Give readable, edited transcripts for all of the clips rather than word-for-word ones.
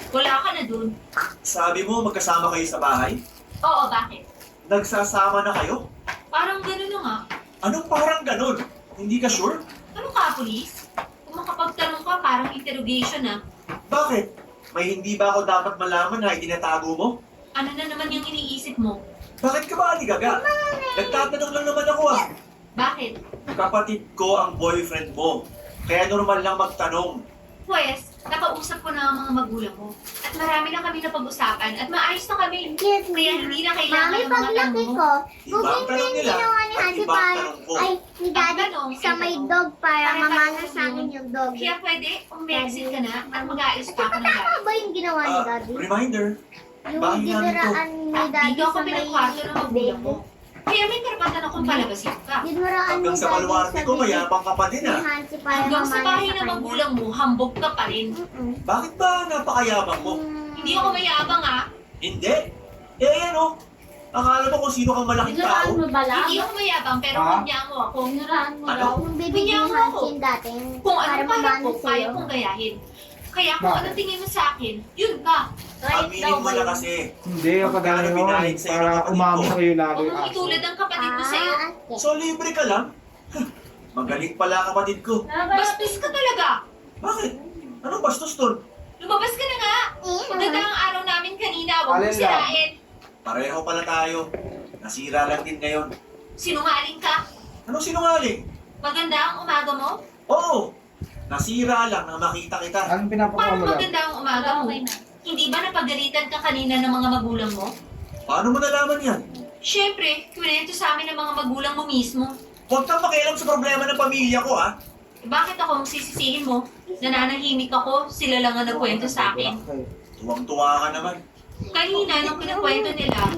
Wala ka na dun. Sabi mo magkasama kayo sa bahay? Oo, bakit? Nagsasama na kayo? Parang gano'n na nga. Anong parang ganun? Hindi ka sure? Ano ka, polis? Kung makapagtanong ka, parang interrogation ah. Bakit? May hindi ba ako dapat malaman na itinatago mo? Ano na naman yung iniisip mo? Bakit ka ba aligaga? Nagtatanong lang naman ako ah. Bakit? Kapatid ko ang boyfriend mo. Kaya normal lang magtanong. Pwes, nakausap ko na ang mga magulang mo. At marami na kami napag-usapan at maayos na kami. Cute Kaya me. hindi na kailangan Mami, ng mga paglaki tanong mo. ko, Iba ang booking ko tanong yung nila ginawa ni at Ate iba ang para, tanong ko. ay, ni Daddy tanong, sa may tanong. dog para Para mamana tanong sa akin mo. yung dog. Kaya pwede, umexit ka na at mag-aayos pa ako ng Tama gamit. ba yung ginawa ni Daddy? Reminder, Yung bahay namin to. dinuraan ni Daddy Dito ako sa may pinagkwarto ng magulang mo. Kaya may karapatan akong palabasin ka. dinuraan ni hanggang sa Daddy baluarte ko, mayabang ka pa din ni ah. Hansi para Hanggang sa mamana bahay sa ng kanya. magulang mo, hambog ka pa rin. Mm-mm. Bakit ba napakayabang mo? Hindi ako mayabang ah. Hindi. Eh ayan oh. Akala mo kung sino kang malaking tao? mo ba Hindi ako mayabang pero Ha? huwag mo ako. Dinuraan mo Ano? daw. Yung baby ni Kanya mo ako. Hansi dati. Kung para ano kaya mamana ko, kaya sa'yo. kong gayahin. Kaya kung Bakit? anong tingin mo sa akin, yun ka. Aminin mo na kasi. Hindi, ako Magkano ganun binayad sa'yo ng para kapatid umamo ko? kayo lalo Huwag yung mong aso. itulad ang kapatid ko sa'yo. ate. So libre ka lang? Magaling pala kapatid ko. Bastos ka talaga. Bakit? Anong bastos doon? Lumabas ka na nga. Maganda ang araw namin kanina. Huwag mong Alin lang? sirain. Pareho pala tayo. Nasira lang din ngayon. Sinungaling ka. Anong sinungaling? Maganda ang umaga mo. Oo. Nasira lang nang makita kita. Anong pinapakawa Paano mo lang? maganda ang umaga mo? Hindi ba napagalitan ka kanina ng mga magulang mo? Paano mo nalaman yan? Siyempre, kwento sa amin ng mga magulang mo mismo. Huwag kang makialam sa problema ng pamilya ko ah. Eh, bakit ako ang sisisihin mo? Nananahimik ako, sila lang ang nagkwento sa akin. Tuwang-tuwa ka naman. Kanina, nung kinakwento nila,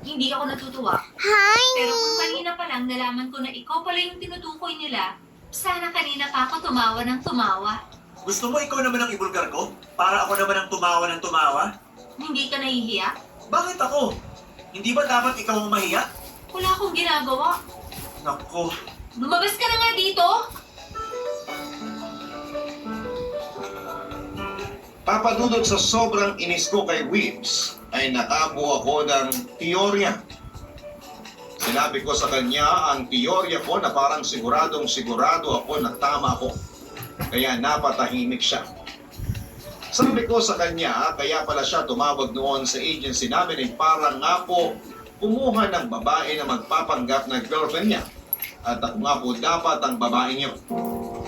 hindi ako natutuwa. Hi! Pero kung kanina pa lang nalaman ko na ikaw pala yung tinutukoy nila, sana kanina pa ako tumawa ng tumawa. Gusto mo ikaw naman ang ibulgar ko? Para ako naman ang tumawa ng tumawa? Hindi ka nahihiya? Bakit ako? Hindi ba dapat ikaw ang mahiya? Wala akong ginagawa. Nako, Lumabas ka na nga dito! Papadudot sa sobrang inis ko kay Weebs, ay nakabuo ako ng teorya. Sinabi ko sa kanya ang teorya ko na parang siguradong sigurado ako na tama ko. Kaya napatahimik siya. Sabi ko sa kanya, kaya pala siya tumawag noon sa agency namin ay parang nga po kumuha ng babae na magpapanggap na girlfriend niya. At ako nga po dapat ang babae niyo.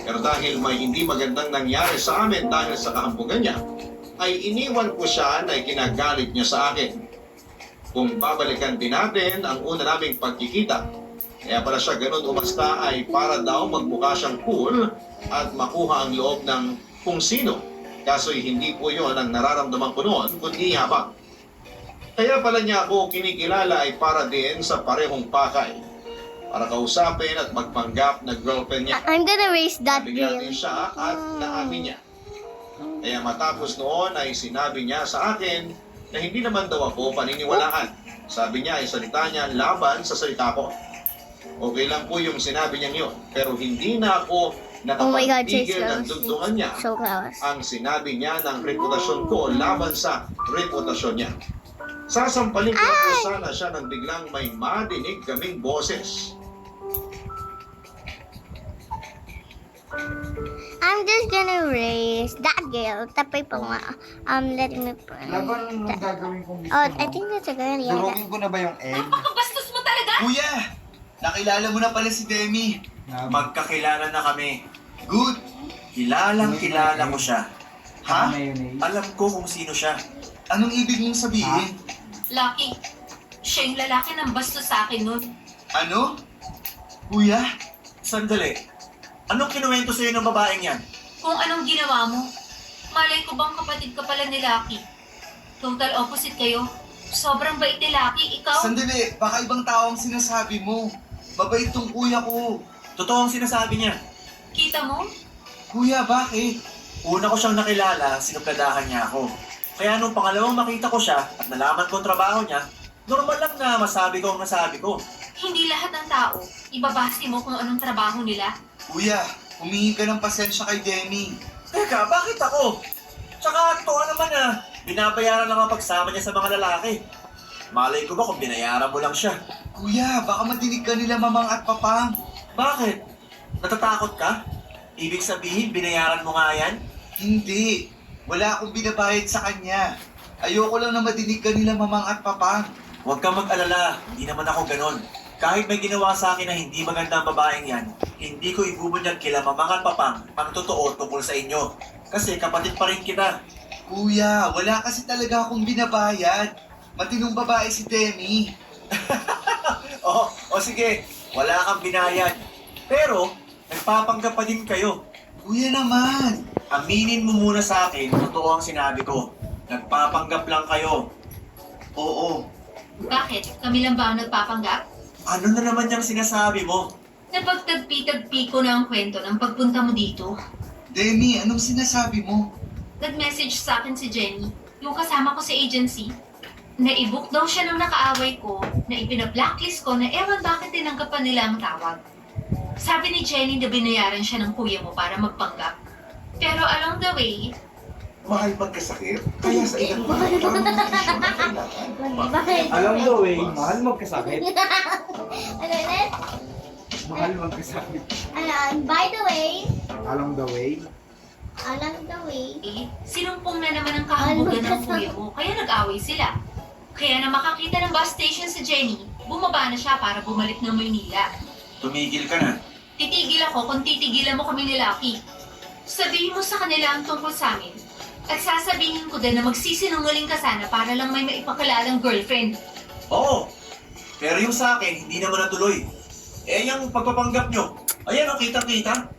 Pero dahil may hindi magandang nangyari sa amin dahil sa kahambugan niya, ay iniwan ko siya na ikinagalit niya sa akin. Kung babalikan din natin ang una naming pagkikita, kaya pala siya ganun umasta ay para daw magmukha siyang cool at makuha ang loob ng kung sino. Kaso'y hindi po yon ang nararamdaman ko noon, kundi yabang. Kaya pala niya ako kinikilala ay para din sa parehong pakay. Para kausapin at magpanggap na girlfriend niya. I'm gonna raise that Nabigla girl. din siya at naamin niya. Kaya matapos noon ay sinabi niya sa akin na hindi naman daw ako paniniwalaan. Sabi niya ay salita niya laban sa salita ko. Okay lang po yung sinabi niya yun, pero hindi na ako Oh my God, she's nakapagpigil ng close. dugtungan niya So close. ang sinabi niya ng reputasyon ko laban sa reputasyon niya. Sasampalin ko po sana siya nang biglang may madinig kaming boses. I'm just gonna raise that girl. Tapay pa nga. Letting me put. Laban ang gagawin kong gusto Oh, mo. I think that's a girl. Yeah. Durugin ko na ba yung egg? Napakabastos mo talaga! Kuya, nakilala mo na pala si Demi. magkakilala na kami. Good. Kilalang kilala ko siya. Ha? Mayonnaise. Alam ko kung sino siya. Anong ibig mong sabihin? Lucky, siya yung lalaki ng bastos sa akin nun. Ano? Kuya? Sandali. Anong kinuwento sa'yo ng babaeng yan? Kung anong ginawa mo, malay ko bang kapatid ka pala ni Lucky? Total opposite kayo. Sobrang bait ni Lucky, ikaw? Sandali, baka ibang tao ang sinasabi mo. Mabait tong kuya ko. Totoo ang sinasabi niya. Kita mo? Kuya, bakit? Una ko siyang nakilala, sinupladahan niya ako. Kaya nung pangalawang makita ko siya at nalaman ko ang trabaho niya, normal lang na masabi ko ang nasabi ko. Hindi lahat ng tao, ibabase mo kung anong trabaho nila. Kuya, humingi ka ng pasensya kay Demi. Teka, bakit ako? Tsaka totoo naman binabayaran lang ang pagsama niya sa mga lalaki. Malay ko ba kung binayaran mo lang siya? Kuya, baka madinig ka nila mamang at papang. Bakit? Natatakot ka? Ibig sabihin, binayaran mo nga yan? Hindi. Wala akong binabayad sa kanya. Ayoko lang na madinig ka nila mamang at papang. Huwag kang mag-alala, hindi naman ako ganon. Kahit may ginawa sa akin na hindi maganda ang babaeng yan, hindi ko ibubunyag kila mamang at papang ang totoo tungkol sa inyo. Kasi kapatid pa rin kita. Kuya, wala kasi talaga akong binabayad. Matinong babae si Demi. O sige, wala kang binayad. Pero, nagpapanggap pa din kayo. Kuya naman. Aminin mo muna sa akin, totoo ang sinabi ko. Nagpapanggap lang kayo. Oo. Bakit? Kami lang ba ang nagpapanggap? Ano na naman yung sinasabi mo? Napagtagpi-tagpi ko na ang kwento ng pagpunta mo dito. Demi, anong sinasabi mo? Nag-message sa akin si Jenny, yung kasama ko sa agency. Naibook daw siya ng nakaaway ko, na ipina-blacklist ko na ewan bakit tinanggap pa nila ang tawag. Sabi ni Jenny na binayaran siya ng kuya mo para magpanggap. Pero along the way, Mahal magkasakit, kaya sa ilang mahal ang desisyon na kailangan. Bakit? Along the way, mahal magkasakit. Ano ulit? Mahal magkasakit. By the way, Along the way, sinumpong na naman ang kahambugan ng kuya mo, kaya nag-away sila. Kaya na makakita ng bus station si Jenny, bumaba na siya para bumalik ng Maynila. Tumigil ka na. Titigil ako kung titigilan mo kami ni Lucky. Sabihin mo sa kanila ang tungkol sa amin. At sasabihin ko din na magsisinungaling ka sana para lang may maipakalalang girlfriend. Oo. Pero yung sa akin, hindi naman natuloy. Yung pagpapanggap nyo, ayan o, kitang-kita.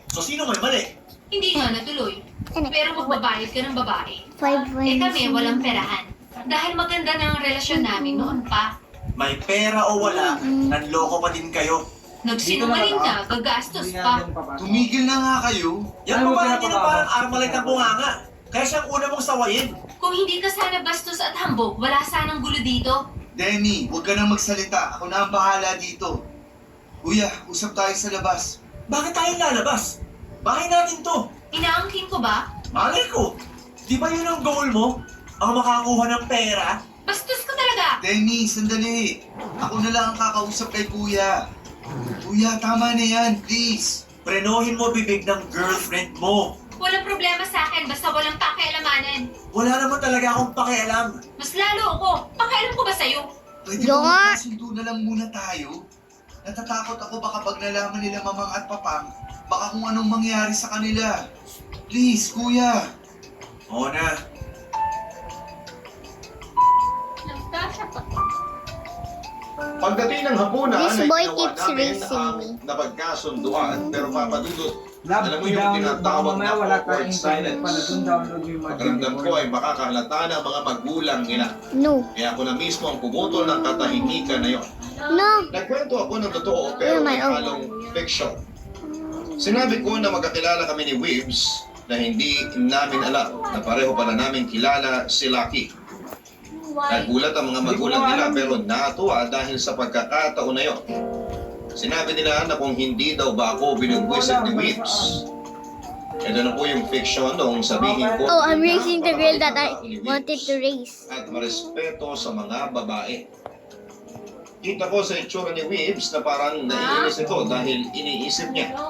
So sino may mali? Hindi nga natuloy. Pero magbabayad ka ng babae. 5 Kami walang perahan. Dahil maganda na ang relasyon namin noon pa. May pera o wala, nanloko pa din kayo. Nagsinungaling na, gagastos pa. Tumigil na nga kayo. Yan Ano pa ba niya na parang Armalite ang bunganga. Kaya siyang una mong sawayin. Kung hindi ka sana bastos at hambog, wala sanang gulo dito. Demi, huwag ka nang magsalita. Ako na ang bahala dito. Kuya, usap tayo sa labas. Bakit tayo lalabas? Bahay natin to. Inaangkin ko ba? Malay ko. Di ba yun ang goal mo? Ang makakuha ng pera? Bastos ka talaga! Demi, sandali. Ako na lang ang kakausap kay kuya. Kuya, tama na yan, please. Prenohin mo bibig ng girlfriend mo. Walang problema sa akin, basta walang pakialamanan. Wala naman talaga akong pakialam. Mas lalo ako. Pakialam ko ba sa'yo? Pwede Yo ba nga. magkasundo na lang muna tayo? Natatakot ako baka pag nalaman nila mamang at papang, baka kung anong mangyari sa kanila. Please, kuya. Oo na. Pagdating ng hapunan, This ay boy ginawa keeps namin racing ang me. napagkasunduan. Pero papadudot, love alam mo ko yung download, baka tinatawag mamaya na wala awkward tayong internet silence. pala dun download yung Pakiramdam ko ay makakahalata ng mga magulang nila. No. Kaya ako na mismo ang pumutol ng katahimikan na yon. No. Nagkwento ako ng totoo pero Yeah, may my own. halong fiction. Sinabi ko na magkakilala kami ni Weaves na hindi namin alam na pareho pala namin kilala si Lucky. Nagulat ang mga magulang nila pero natuwa dahil sa pagkakataon na yon. Sinabi nila na kung hindi daw ba ako binubwisit ni Weaves. Ito na po yung fiction noong sabihin ko. Oh, I'm racing the girl that I napakabait ni wanted Weaves to race. at marespeto sa mga babae. Kita ko sa itsura ni Weaves na parang naiinis ito dahil iniisip niya na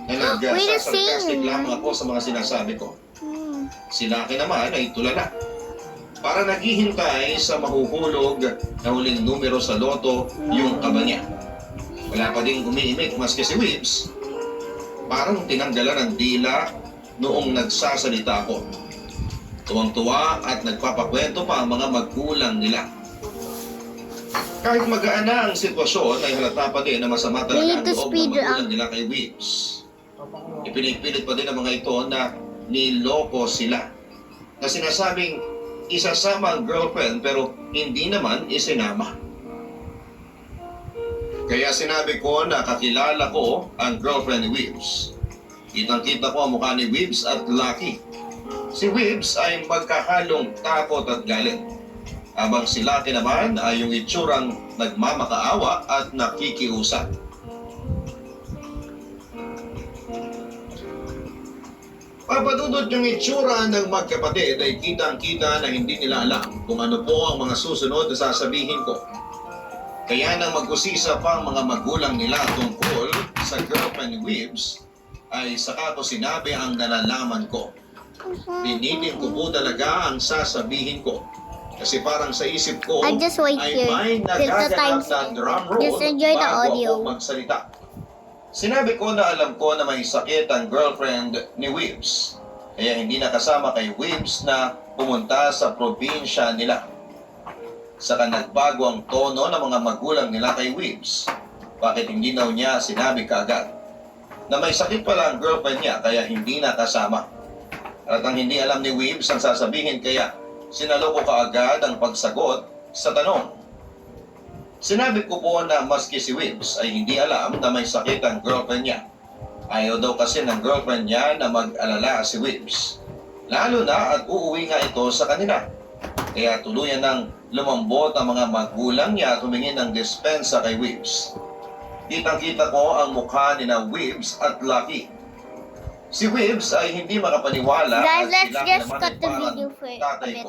Wait a nag-sarcastic second. lamang ako sa mga sinasabi ko. Hmm. Si Lucky naman ay tulala. Para naghihintay sa mahuhulog na huling numero sa loto yung kaba niya. Wala pa ding umiimik maski si Weaves. Parang tinanggalan ng dila noong nagsasalita ako. Tuwang-tuwa at nagpapakwento pa ang mga magulang nila. Kahit magaan na ang sitwasyon ay halata pa din na masama We talaga need ang to loob speed ng magulang up. nila kay Weaves. Ipinipilit pa din ng mga ito na niloko sila. Na sinasabing isasama ang girlfriend pero hindi naman isinama. Kaya sinabi ko na kakilala ko ang girlfriend ni Weaves. Kitang-kita ko ang mukha ni Weaves at Lucky. Si Weaves ay magkahalong takot at galit. Habang si Lucky naman ay yung itsurang nagmamakaawa at nakikiusap. Papadudot yung itsura ng magkapatid ay kitang-kita na hindi nila alam kung ano po ang mga susunod na sasabihin ko. Kaya nang mag-usisa pa ang mga magulang nila tungkol sa girlfriend ni Weebs, ay saka ko sinabi ang nalalaman ko. Pinitin ko po talaga ang sasabihin ko. Kasi parang sa isip ko I'll just wait ay here may till the nagaganap time's na drum roll Just enjoy the bago audio. ako magsalita. Sinabi ko na alam ko na may sakit ang girlfriend ni Weebs. Kaya hindi nakasama kay Weebs na pumunta sa probinsya nila. Saka nagbago ang tono ng mga magulang nila kay Weebs. Bakit hindi daw niya sinabi kaagad na may sakit pala ang girlfriend niya kaya hindi nakasama. At ang hindi alam ni Weebs ang sasabihin kaya sinaloko kaagad ang pagsagot sa tanong. Sinabi ko po na maski si Weebs ay hindi alam na may sakit ang girlfriend niya. Ayaw daw kasi ng girlfriend niya na mag-alala si Weebs. Lalo na at uuwi nga ito sa kanila. Kaya tuluyan ng lumambot ang mga magulang niya at tumingin ng dispensa kay Weebs. Kitang-kita ko ang mukha ni na Weebs at Lucky. Si Weebs ay hindi makapaniwala Guys, at let's sila just naman cut ay the parang video for a tatay bit. ko.